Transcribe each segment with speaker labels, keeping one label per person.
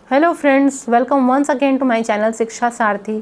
Speaker 1: Hello friends, welcome once again to my channel Shiksha Sarathi.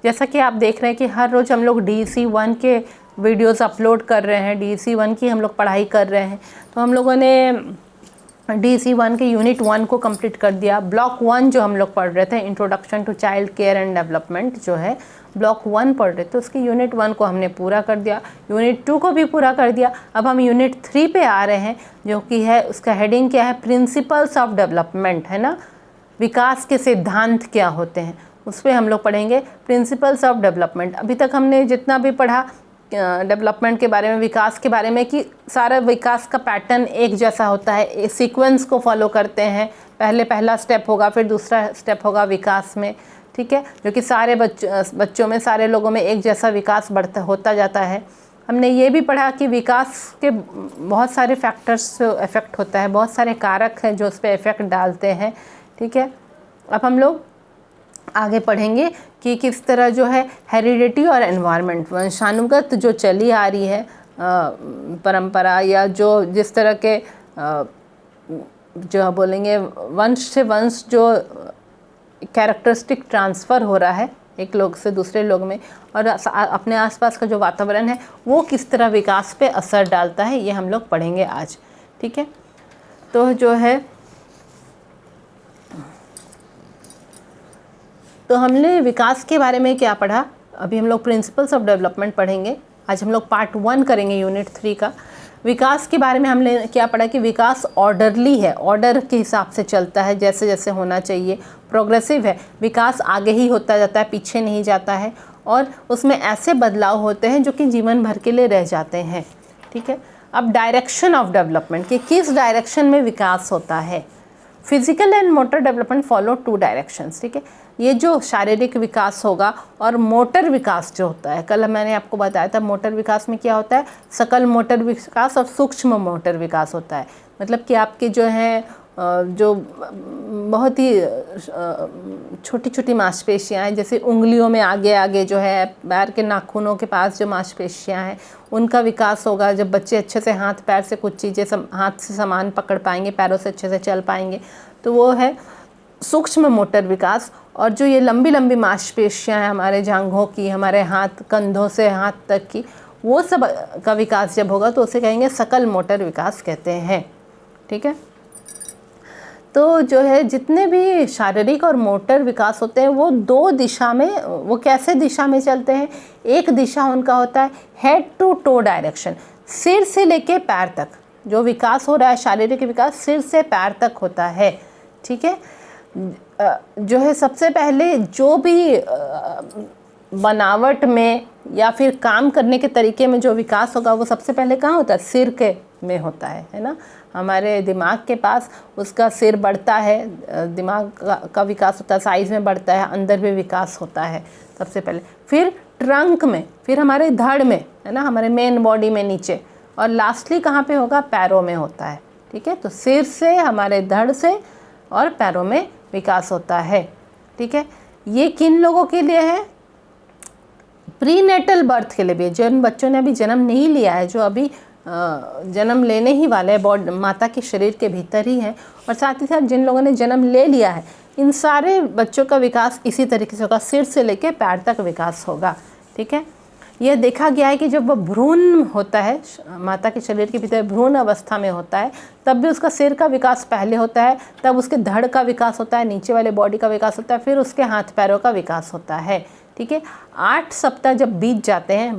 Speaker 1: जैसा कि आप देख रहे हैं कि हर रोज़ हम लोग DC1 के वीडियोस अपलोड कर रहे हैं। DC1 की हम लोग पढ़ाई कर रहे हैं। तो हम लोगों ने DC1 के यूनिट 1 को कंप्लीट कर दिया। ब्लॉक 1 जो हम लोग पढ़ रहे थे, introduction to child care and development, जो है ब्लॉक 1 पढ़ रहे थे, उसकी यूनिट 1 को हमने पूरा कर दिया। यूनिट 2 को भी पूरा कर दिया। अब हम यूनिट 3 पे आ रहे हैं, जो कि है, उसका हेडिंग क्या है, प्रिंसिपल्स ऑफ डेवलपमेंट, है ना। विकास के सिद्धांत क्या होते हैं, उस पर हम लोग पढ़ेंगे। प्रिंसिपल्स ऑफ डेवलपमेंट, अभी तक हमने जितना भी पढ़ा डेवलपमेंट के बारे में, विकास के बारे में, कि सारा विकास का पैटर्न एक जैसा होता है, सीक्वेंस को फॉलो करते हैं। पहला स्टेप होगा, फिर दूसरा स्टेप होगा विकास में, ठीक है, जो कि सारे बच्चों में, सारे लोगों में एक जैसा विकास होता जाता है। हमने ये भी पढ़ा कि विकास के बहुत सारे फैक्टर्स इफ़ेक्ट होता है, बहुत सारे कारक हैं जो उस पर इफ़ेक्ट डालते हैं, ठीक है। अब हम लोग आगे पढ़ेंगे कि किस तरह जो है हेरिडिटी और एनवायरनमेंट, वंशानुगत जो चली आ रही है परंपरा, या जो जिस तरह के जो बोलेंगे वंश से वंश जो कैरेक्टरिस्टिक ट्रांसफ़र हो रहा है एक लोग से दूसरे लोग में, और अपने आसपास का जो वातावरण है वो किस तरह विकास पे असर डालता है, ये हम लोग पढ़ेंगे आज, ठीक है। तो जो है, तो हमने विकास के बारे में क्या पढ़ा, अभी हम लोग प्रिंसिपल्स ऑफ डेवलपमेंट पढ़ेंगे। आज हम लोग पार्ट 1 करेंगे यूनिट 3 का। विकास के बारे में हमने क्या पढ़ा कि विकास ऑर्डरली है, ऑर्डर के हिसाब से चलता है, जैसे जैसे होना चाहिए। प्रोग्रेसिव है, विकास आगे ही होता जाता है, पीछे नहीं जाता है, और उसमें ऐसे बदलाव होते हैं जो कि जीवन भर के लिए रह जाते हैं, ठीक है। अब डायरेक्शन ऑफ डेवलपमेंट, कि किस डायरेक्शन में विकास होता है। Physical and motor development follow 2 directions, ठीक है। ये जो शारीरिक विकास होगा और मोटर विकास जो होता है, कल मैंने आपको बताया था मोटर विकास में क्या होता है, सकल मोटर विकास और सूक्ष्म मोटर विकास होता है। मतलब कि आपके जो हैं जो बहुत ही छोटी छोटी मांसपेशियाँ हैं, जैसे उंगलियों में आगे आगे जो है, पैर के नाखूनों के पास जो मांसपेशियाँ हैं, उनका विकास होगा जब बच्चे अच्छे से हाथ पैर से कुछ चीज़ें हाथ से सामान पकड़ पाएंगे, पैरों से अच्छे से चल पाएंगे, तो वो है सूक्ष्म मोटर विकास। और जो ये लंबी लंबी मांसपेशियाँ हैं हमारे जांघों की, हमारे हाथ, कंधों से हाथ तक की, वो सब का विकास जब होगा तो उसे कहेंगे सकल मोटर विकास कहते हैं, ठीक है। तो जो है जितने भी शारीरिक और मोटर विकास होते हैं वो 2 दिशा में, वो कैसे दिशा में चलते हैं। एक दिशा उनका होता है हेड टू टो डायरेक्शन, सिर से लेके पैर तक जो विकास हो रहा है, शारीरिक विकास सिर से पैर तक होता है, ठीक है। जो है सबसे पहले जो भी बनावट में या फिर काम करने के तरीके में जो विकास होगा वो सबसे पहले कहाँ होता है, सिर के में होता है ना। हमारे दिमाग के पास उसका सिर बढ़ता है, दिमाग का विकास होता है, साइज़ में बढ़ता है, अंदर भी विकास होता है सबसे पहले, फिर ट्रंक में, फिर हमारे धड़ में, है ना, हमारे मेन बॉडी में नीचे, और लास्टली कहाँ पे होगा, पैरों में होता है, ठीक है। तो सिर से, हमारे धड़ से और पैरों में विकास होता है, ठीक है। ये किन लोगों के लिए है, प्रीनेटल बर्थ के लिए भी, जिन बच्चों ने अभी जन्म नहीं लिया है, जो अभी जन्म लेने ही वाले हैं, माता के शरीर के भीतर ही है, और साथ ही साथ जिन लोगों ने जन्म ले लिया है, इन सारे बच्चों का विकास इसी तरीके से होगा, सिर से लेकर पैर तक विकास होगा, ठीक है। यह देखा गया है कि जब वह भ्रूण होता है, माता के शरीर के भीतर भ्रूण अवस्था में होता है, तब भी उसका सिर का विकास पहले होता है, तब उसके धड़ का विकास होता है, नीचे वाले बॉडी का विकास होता है, फिर उसके हाथ पैरों का विकास होता है, ठीक है। 8 सप्ताह जब बीत जाते हैं,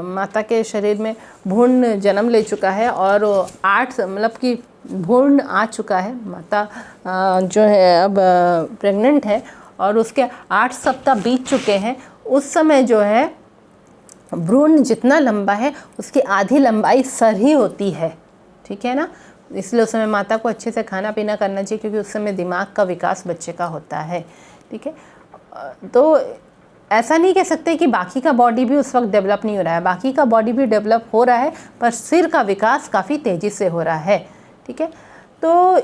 Speaker 1: माता के शरीर में भ्रूण जन्म ले चुका है, और 8 मतलब कि भ्रूण आ चुका है, माता जो है अब प्रेग्नेंट है, और उसके 8 सप्ताह बीत चुके हैं। उस समय जो है भ्रूण जितना लंबा है उसकी आधी लंबाई सर ही होती है, ठीक है ना। इसलिए उस समय माता को अच्छे से खाना पीना करना चाहिए, क्योंकि उस समय दिमाग का विकास बच्चे का होता है, ठीक है। तो ऐसा नहीं कह सकते कि बाकी का बॉडी भी उस वक्त डेवलप नहीं हो रहा है, बाकी का बॉडी भी डेवलप हो रहा है, पर सिर का विकास काफ़ी तेज़ी से हो रहा है, ठीक है। तो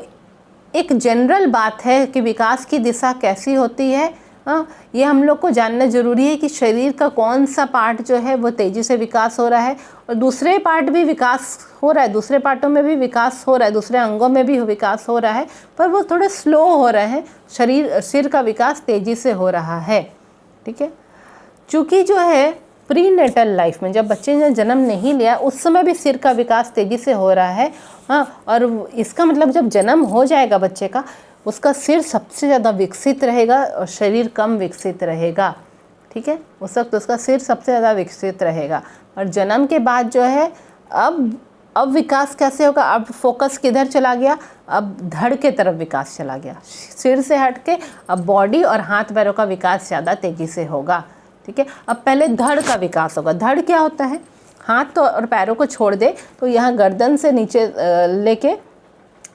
Speaker 1: एक जनरल बात है कि विकास की दिशा कैसी होती है, हाँ, ये हम लोग को जानना ज़रूरी है कि शरीर का कौन सा पार्ट जो है वो तेज़ी से विकास हो रहा है और दूसरे पार्ट भी विकास हो रहा है, दूसरे पार्टों में भी विकास हो रहा है, दूसरे अंगों में भी विकास हो रहा है, पर वो थोड़े स्लो हो रहे हैं। सिर का विकास तेज़ी से हो रहा है। ठीक है, चूँकि जो है प्री नेटल लाइफ में जब बच्चे ने जन्म नहीं लिया उस समय भी सिर का विकास तेज़ी से हो रहा है। हाँ, और इसका मतलब जब जन्म हो जाएगा बच्चे का, उसका सिर सबसे ज़्यादा विकसित रहेगा और शरीर कम विकसित रहेगा। ठीक है, उस वक्त उसका सिर सबसे ज़्यादा विकसित रहेगा। और जन्म के बाद जो है अब विकास कैसे होगा, अब फोकस किधर चला गया, अब धड़ के तरफ विकास चला गया, सिर से हट के अब बॉडी और हाथ पैरों का विकास ज़्यादा तेज़ी से होगा। ठीक है, अब पहले धड़ का विकास होगा। धड़ क्या होता है, हाथ और पैरों को छोड़ दे तो यहाँ गर्दन से नीचे लेके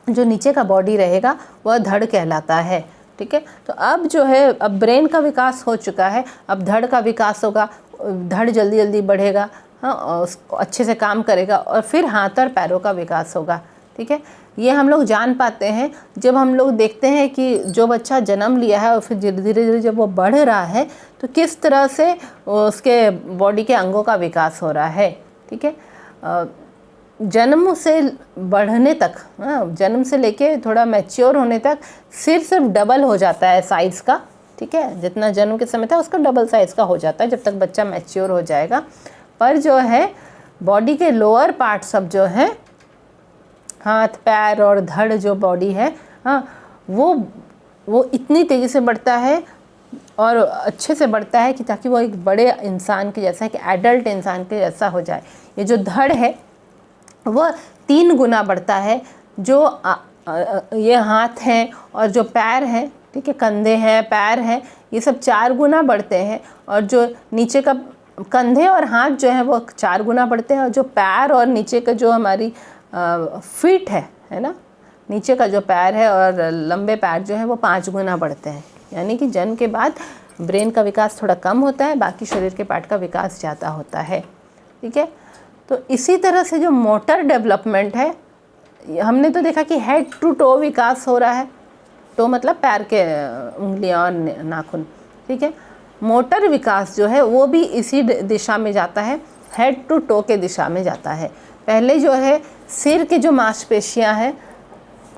Speaker 1: जो नीचे का बॉडी रहेगा वह धड़ कहलाता है। ठीक है, तो अब जो है अब ब्रेन का विकास हो चुका है, अब धड़ का विकास होगा, धड़ जल्दी जल्दी बढ़ेगा, हाँ, अच्छे से काम करेगा और फिर हाथ और पैरों का विकास होगा। ठीक है, ये हम लोग जान पाते हैं जब हम लोग देखते हैं कि जो बच्चा जन्म लिया है और फिर धीरे धीरे जब वो बढ़ रहा है तो किस तरह से उसके बॉडी के अंगों का विकास हो रहा है। ठीक है, जन्म से बढ़ने तक, जन्म से लेके थोड़ा मैच्योर होने तक सिर सिर्फ डबल हो जाता है साइज़ का। ठीक है, जितना जन्म के समय था उसका डबल साइज़ का हो जाता है जब तक बच्चा मैच्योर हो जाएगा। पर जो है बॉडी के लोअर पार्ट सब जो है, हाथ पैर और धड़ जो बॉडी है, हाँ, वो इतनी तेज़ी से बढ़ता है और अच्छे से बढ़ता है कि ताकि वो एक बड़े इंसान के जैसा, कि एडल्ट इंसान के जैसा हो जाए। ये जो धड़ है वह 3 गुना बढ़ता है। जो ये हाथ हैं और जो पैर हैं, ठीक है, कंधे हैं, पैर हैं, ये सब 4 गुना बढ़ते हैं। और जो नीचे का कंधे और हाथ जो है वो 4 गुना बढ़ते हैं और जो पैर और नीचे का जो हमारी फीट है ना, नीचे का जो पैर है और लंबे पैर जो है वो 5 गुना बढ़ते हैं। यानी कि जन्म के बाद ब्रेन का विकास थोड़ा कम होता है, बाकी शरीर के पार्ट का विकास ज़्यादा होता है। ठीक है, तो इसी तरह से जो मोटर डेवलपमेंट है, हमने तो देखा कि हेड टू टो विकास हो रहा है। टो मतलब पैर के उंगलियां और नाखून। ठीक है, मोटर विकास जो है वो भी इसी दिशा में जाता है, हेड टू टो के दिशा में जाता है। पहले जो है सिर के जो मांसपेशियां हैं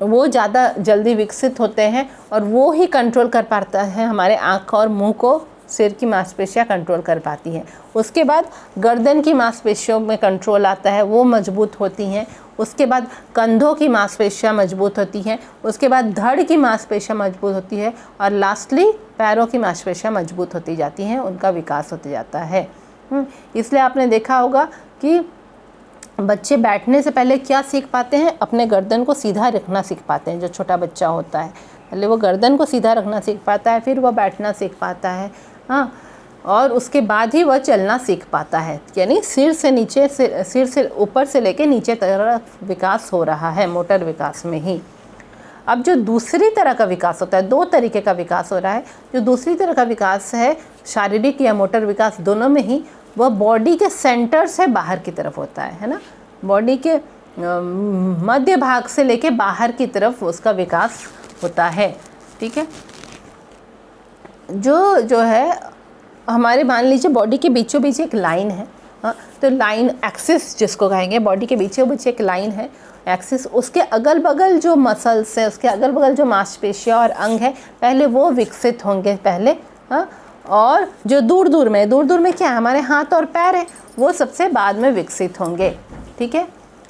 Speaker 1: वो ज़्यादा जल्दी विकसित होते हैं और वो ही कंट्रोल कर पाता है, हमारे आँख और मुंह को सिर की मांसपेशियां कंट्रोल कर पाती हैं। उसके बाद गर्दन की मांसपेशियों में कंट्रोल आता है, वो मजबूत होती हैं। उसके बाद कंधों की मांसपेशियां मजबूत होती हैं। उसके बाद धड़ की मांसपेशियां मजबूत होती है और लास्टली पैरों की मांसपेशियां मजबूत होती जाती हैं, उनका विकास होते जाता है। इसलिए आपने देखा होगा कि बच्चे बैठने से पहले क्या सीख पाते हैं, अपने गर्दन को सीधा रखना सीख पाते हैं। जो छोटा बच्चा होता है पहले वो गर्दन को सीधा रखना सीख पाता है, फिर वह बैठना सीख पाता है, हाँ, और उसके बाद ही वह चलना सीख पाता है। यानी सिर से नीचे, सिर से ऊपर से लेके नीचे तरफ विकास हो रहा है मोटर विकास में ही। अब जो दूसरी तरह का विकास होता है, 2 तरीके का विकास हो रहा है। जो दूसरी तरह का विकास है, शारीरिक या मोटर विकास दोनों में ही, वह बॉडी के सेंटर से बाहर की तरफ होता है ना। बॉडी के मध्य भाग से लेके बाहर की तरफ उसका विकास होता है। ठीक है, जो है हमारे, मान लीजिए बॉडी के बीचों बीच एक लाइन है, हाँ, तो लाइन एक्सिस जिसको कहेंगे, बॉडी के बीचों बीच एक लाइन है एक्सिस, उसके अगल बगल जो मसल्स है, उसके अगल बगल जो मांसपेशियां और अंग है, पहले वो विकसित होंगे पहले, हाँ, और जो दूर दूर में क्या है, हमारे हाथ और पैर है, वो सबसे बाद में विकसित होंगे। ठीक है,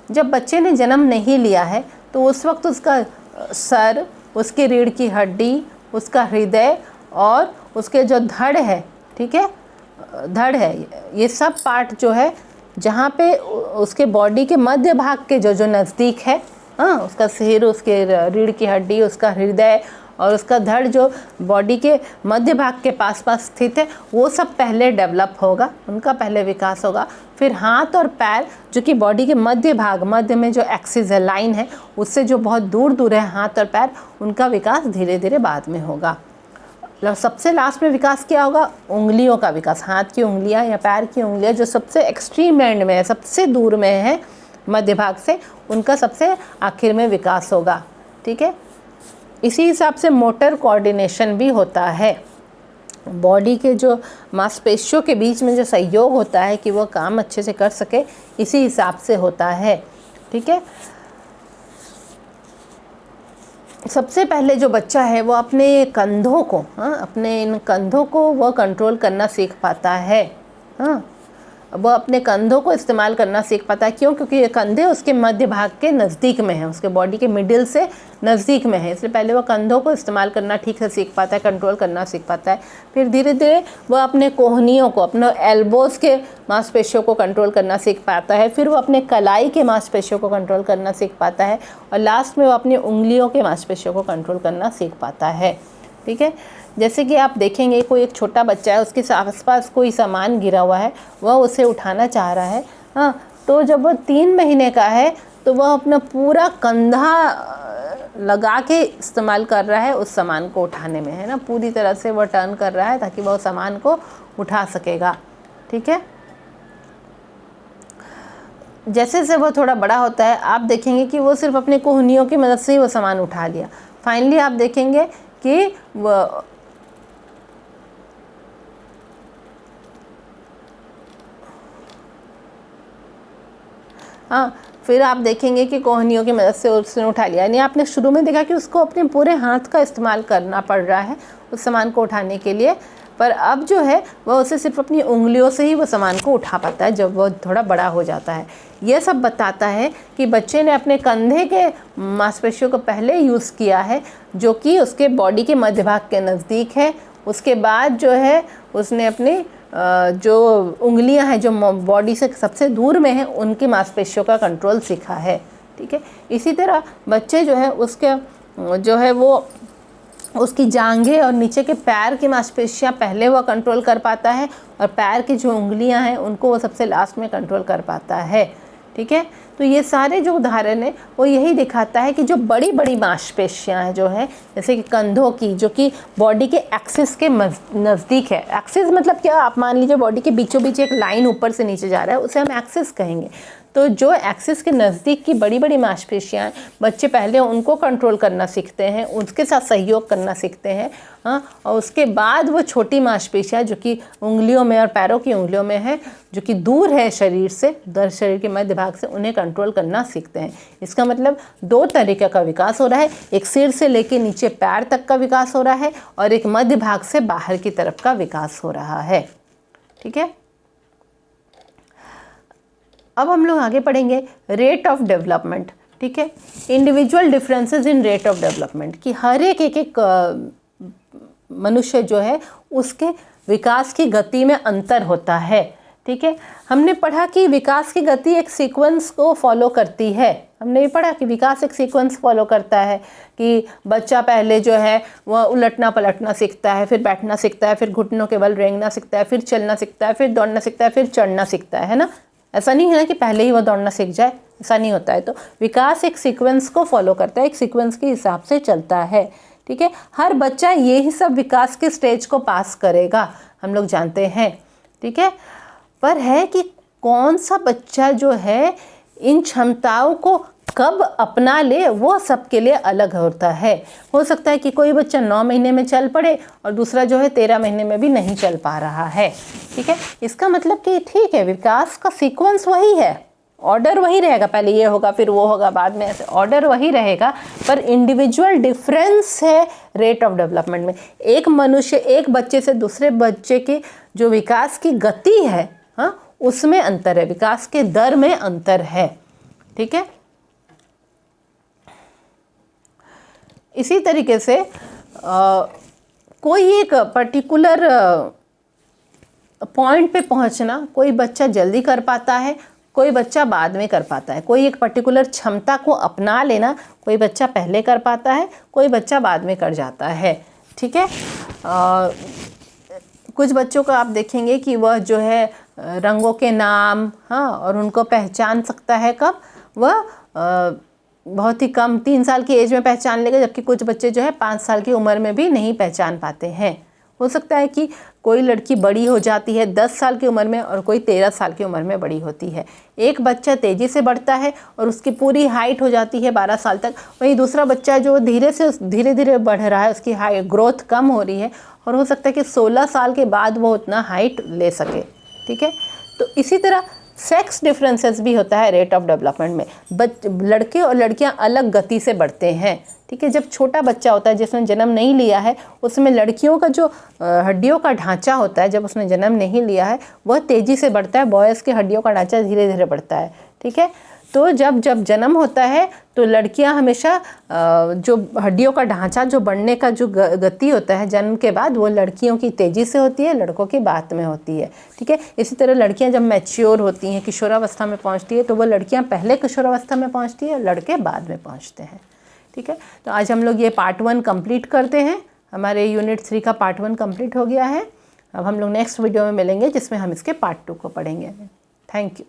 Speaker 1: जब बच्चे ने जन्म नहीं लिया है तो उस वक्त उसका सर, उसकी रीढ़ की हड्डी, उसका हृदय और उसके जो धड़ है, ठीक है, धड़ है, ये सब पार्ट जो है जहाँ पे उसके बॉडी के मध्य भाग के जो नज़दीक है, हाँ, उसका सिर, उसके रीढ़ की हड्डी, उसका हृदय और उसका धड़ जो बॉडी के मध्य भाग के पास स्थित है, वो सब पहले डेवलप होगा, उनका पहले विकास होगा। फिर हाथ और पैर जो कि बॉडी के मध्य भाग, मध्य में जो एक्सिस है, लाइन है, उससे जो बहुत दूर दूर है हाथ और पैर, उनका विकास धीरे धीरे बाद में होगा। सबसे लास्ट में विकास क्या होगा, उंगलियों का विकास। हाथ की उंगलियां या पैर की उंगलियां जो सबसे एक्सट्रीम एंड में है, सबसे दूर में है मध्य भाग से, उनका सबसे आखिर में विकास होगा। ठीक है, इसी हिसाब से मोटर कोऑर्डिनेशन भी होता है। बॉडी के जो मांसपेशियों के बीच में जो सहयोग होता है कि वो काम अच्छे से कर सके, इसी हिसाब से होता है। ठीक है, सबसे पहले जो बच्चा है वो अपने कंधों को, अपने इन कंधों को वो कंट्रोल करना सीख पाता है। वो अपने कंधों को इस्तेमाल करना सीख पाता है। क्यों? क्योंकि ये कंधे उसके मध्य भाग के नज़दीक में हैं, उसके बॉडी के मिडिल से नज़दीक में है, इसलिए पहले वो कंधों को इस्तेमाल करना ठीक से सीख पाता है, कंट्रोल करना सीख पाता है। फिर धीरे धीरे वो अपने कोहनियों को, अपने एल्बोज़ के मांसपेशियों को कंट्रोल करना सीख पाता है। फिर वो अपने कलाई के मांसपेशियों को कंट्रोल करना सीख पाता है, और लास्ट में वो अपनी उंगलियों के मांसपेशियों को कंट्रोल करना सीख पाता है। ठीक है, जैसे कि आप देखेंगे कोई एक छोटा बच्चा है, उसके आसपास कोई सामान गिरा हुआ है, वह उसे उठाना चाह रहा है। तो जब वो 3 महीने का है तो वह अपना पूरा कंधा लगा के इस्तेमाल कर रहा है उस सामान को उठाने में, है ना, पूरी तरह से वह टर्न कर रहा है ताकि वह उस सामान को उठा सकेगा। ठीक है, जैसे जैसे वो थोड़ा बड़ा होता है आप देखेंगे कि वो सिर्फ अपने कोहनियों की मदद से ही वो सामान उठा लिया। फाइनली आप देखेंगे कि वो फिर आप देखेंगे कि कोहनियों की मदद से उसने उठा लिया। यानी आपने शुरू में देखा कि उसको अपने पूरे हाथ का इस्तेमाल करना पड़ रहा है उस सामान को उठाने के लिए, पर अब जो है वह उसे सिर्फ अपनी उंगलियों से ही वो सामान को उठा पाता है जब वो थोड़ा बड़ा हो जाता है। यह सब बताता है कि बच्चे ने अपने कंधे के मांसपेशियों को पहले यूज़ किया है, जो कि उसके बॉडी के मध्य भाग के नज़दीक है। उसके बाद जो है उसने अपनी जो उंगलियां हैं जो बॉडी से सबसे दूर में हैं उनकी मांसपेशियों का कंट्रोल सीखा है। ठीक है, इसी तरह बच्चे जो है उसके जो है वो उसकी जांघें और नीचे के पैर की मांसपेशियां पहले वो कंट्रोल कर पाता है, और पैर की जो उंगलियां हैं उनको वो सबसे लास्ट में कंट्रोल कर पाता है। ठीक है, तो ये सारे जो उदाहरण है वो यही दिखाता है कि जो बड़ी बड़ी मांसपेशियां हैं जो है, जैसे कि कंधों की, जो कि बॉडी के एक्सिस के नज़दीक है। एक्सिस मतलब क्या? आप मान लीजिए बॉडी के बीचों बीच एक लाइन ऊपर से नीचे जा रहा है, उसे हम एक्सिस कहेंगे। तो जो एक्सिस के नज़दीक की बड़ी बड़ी मांसपेशियां हैं, बच्चे पहले उनको कंट्रोल करना सीखते हैं, उसके साथ सहयोग करना सीखते हैं। और उसके बाद वो छोटी मांसपेशियां जो कि उंगलियों में और पैरों की उंगलियों में है, जो कि दूर है शरीर से, शरीर के मध्य भाग से, उन्हें कंट्रोल करना सीखते हैं। इसका मतलब 2 तरीके का विकास हो रहा है, एक सिर से लेके नीचे पैर तक का विकास हो रहा है, और एक मध्य भाग से बाहर की तरफ का विकास हो रहा है। ठीक है, अब हम लोग आगे पढ़ेंगे रेट ऑफ डेवलपमेंट। ठीक है, individual differences in rate of development, कि हर एक मनुष्य जो है उसके विकास की गति में अंतर होता है। ठीक है, हमने पढ़ा कि विकास की गति एक सीक्वेंस को फॉलो करती है। हमने ये पढ़ा कि विकास एक सीक्वेंस फॉलो करता है, कि बच्चा पहले जो है वह उलटना पलटना सीखता है, फिर बैठना सीखता है, फिर घुटनों के बल रेंगना सीखता है, फिर चलना सीखता है, फिर दौड़ना सीखता है, फिर चढ़ना सीखता है ना। ऐसा नहीं है ना कि पहले ही वो दौड़ना सीख जाए, ऐसा नहीं होता है। तो विकास एक सीक्वेंस को फॉलो करता है, एक सीक्वेंस के हिसाब से चलता है। ठीक है, हर बच्चा ये ही सब विकास के स्टेज को पास करेगा, हम लोग जानते हैं। ठीक है, पर है कि कौन सा बच्चा जो है इन क्षमताओं को कब अपना ले, वो सबके लिए अलग होता है। हो सकता है कि कोई बच्चा 9 महीने में चल पड़े और दूसरा जो है 13 महीने में भी नहीं चल पा रहा है। ठीक है, इसका मतलब कि ठीक है, विकास का सीक्वेंस वही है, ऑर्डर वही रहेगा, पहले ये होगा फिर वो होगा बाद में, ऐसे ऑर्डर वही रहेगा, पर इंडिविजुअल डिफरेंस है रेट ऑफ डेवलपमेंट में। एक मनुष्य, एक बच्चे से दूसरे बच्चे की जो विकास की गति है, उसमें अंतर है, विकास के दर में अंतर है। ठीक है, इसी तरीके से कोई एक पर्टिकुलर पॉइंट पे पहुंचना कोई बच्चा जल्दी कर पाता है, कोई बच्चा बाद में कर पाता है। कोई एक पर्टिकुलर क्षमता को अपना लेना कोई बच्चा पहले कर पाता है, कोई बच्चा बाद में कर जाता है। ठीक है, कुछ बच्चों को आप देखेंगे कि वह जो है रंगों के नाम और उनको पहचान सकता है कब, वह बहुत ही कम 3 साल की एज में पहचान लेगा, जबकि कुछ बच्चे जो है 5 साल की उम्र में भी नहीं पहचान पाते हैं। हो सकता है कि कोई लड़की बड़ी हो जाती है 10 साल की उम्र में और कोई 13 साल की उम्र में बड़ी होती है। एक बच्चा तेज़ी से बढ़ता है और उसकी पूरी हाइट हो जाती है 12 साल तक, वहीं दूसरा बच्चा जो धीरे धीरे बढ़ रहा है, उसकी ग्रोथ कम हो रही है और हो सकता है कि 16 साल के बाद वो उतना हाइट ले सके। ठीक है, तो इसी तरह सेक्स डिफरेंसेस भी होता है रेट ऑफ डेवलपमेंट में। लड़के और लड़कियां अलग गति से बढ़ते हैं। ठीक है, जब छोटा बच्चा होता है जिसने जन्म नहीं लिया है, उसमें लड़कियों का जो हड्डियों का ढांचा होता है, जब उसने जन्म नहीं लिया है वह तेज़ी से बढ़ता है, बॉयज़ के हड्डियों का ढांचा धीरे धीरे बढ़ता है। ठीक है, तो जब जन्म होता है तो लड़कियां हमेशा जो हड्डियों का ढांचा जो बढ़ने का जो गति होता है जन्म के बाद, वो लड़कियों की तेज़ी से होती है, लड़कों की बाद में होती है। ठीक है, इसी तरह लड़कियां जब मैच्योर होती हैं, किशोरावस्था में पहुंचती है, तो वो लड़कियां पहले किशोरावस्था में पहुंचती है, लड़के बाद में पहुंचते हैं। ठीक है, तो आज हम लोग ये पार्ट 1 कंप्लीट करते हैं। हमारे यूनिट 3 का पार्ट 1 कंप्लीट हो गया है। अब हम लोग नेक्स्ट वीडियो में मिलेंगे जिसमें हम इसके पार्ट 2 को पढ़ेंगे। Thank you.